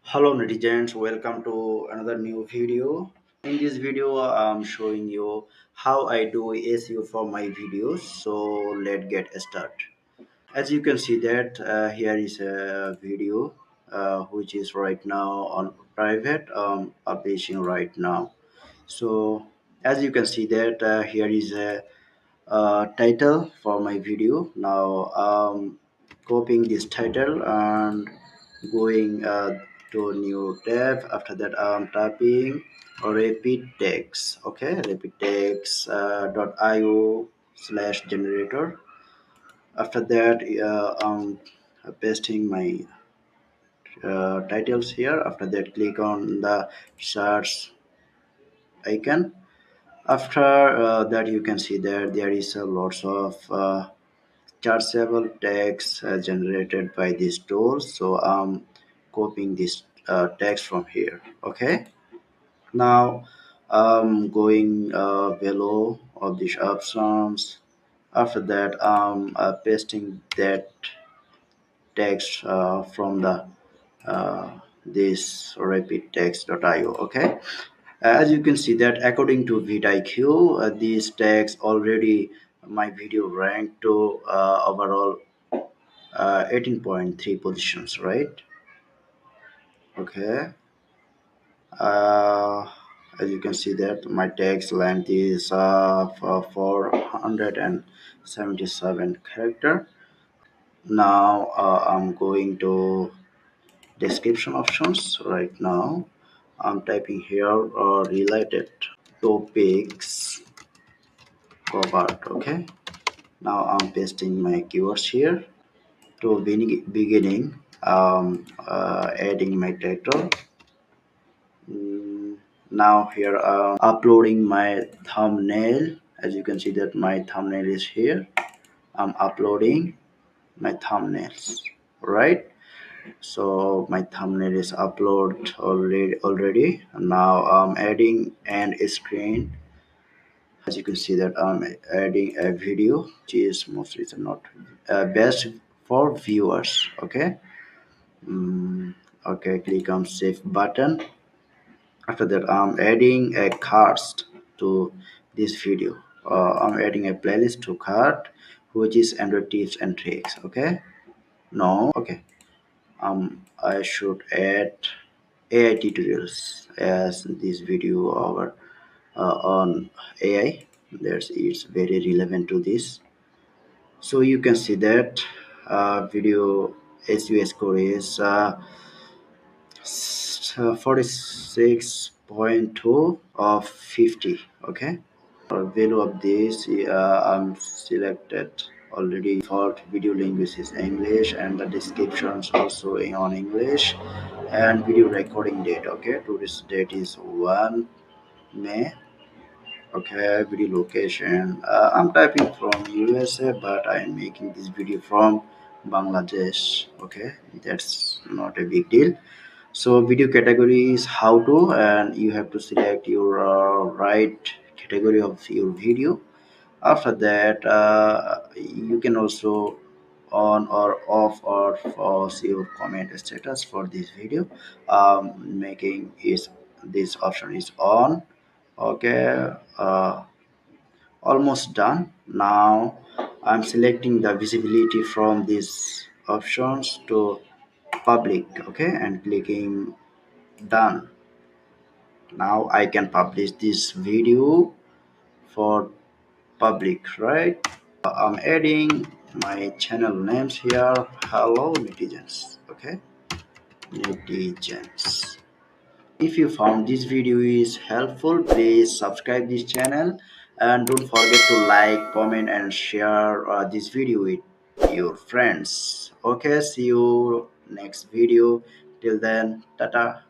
Hello netizens, welcome to another new video. In this video, I'm showing you how I do SEO for my videos. So let's get started. As you can see that here is a video which is right now on private publishing right now. So as you can see that here is a title for my video. Now copying this title and going to new tab. After that I'm typing repeat text. Okay, repeat text .io slash generator. After that I'm pasting my titles here. After that click on the search icon. After that you can see that there is a lots of chargeable text generated by this tool. So I'm copying this text from here. Okay, now I'm going below of these options. After that I'm pasting that text from the this repeat text.io. Okay, as you can see that according to vidIQ, these tags already my video ranked to overall 18.3 positions, right? Okay. uh, as you can see that my text length is 477 character. Now I'm going to description options. Right now I'm typing here related topics covered. Okay, now I'm pasting my keywords here. To beginning adding my title. Now here I'm uploading my thumbnail. As you can see that my thumbnail is here. I'm uploading my thumbnails, right? So my thumbnail is uploaded already. Now I'm adding an screen. As you can see that I'm adding a video which is mostly not best for viewers. Okay. Okay, click on save button. After that I'm adding a cards to this video. I'm adding a playlist to cart which is Android tips and tricks. Okay, no, okay, I should add AI tutorials as this video over on AI. There's it's very relevant to this. So you can see that video SEO score is 46.2 of 50. Okay, value of this I'm selected already. Default video language is English and the descriptions also on English, and video recording date. Okay, today's date is 1 May. Okay, video location I'm typing from USA, but I'm making this video from Bangladesh. Okay, that's not a big deal. So video category is how to, and you have to select your right category of your video. After that you can also on or off or pause your comment status for this video. Making is this option is on. Okay, almost done. Now I'm selecting the visibility from these options to public. Okay, and clicking done. Now I can publish this video for public, right? I'm adding my channel names here. Hello netizens. Okay, netizens. If you found this video is helpful, please subscribe this channel and don't forget to like, comment and share this video with your friends. Okay, see you next video. Till then, tata.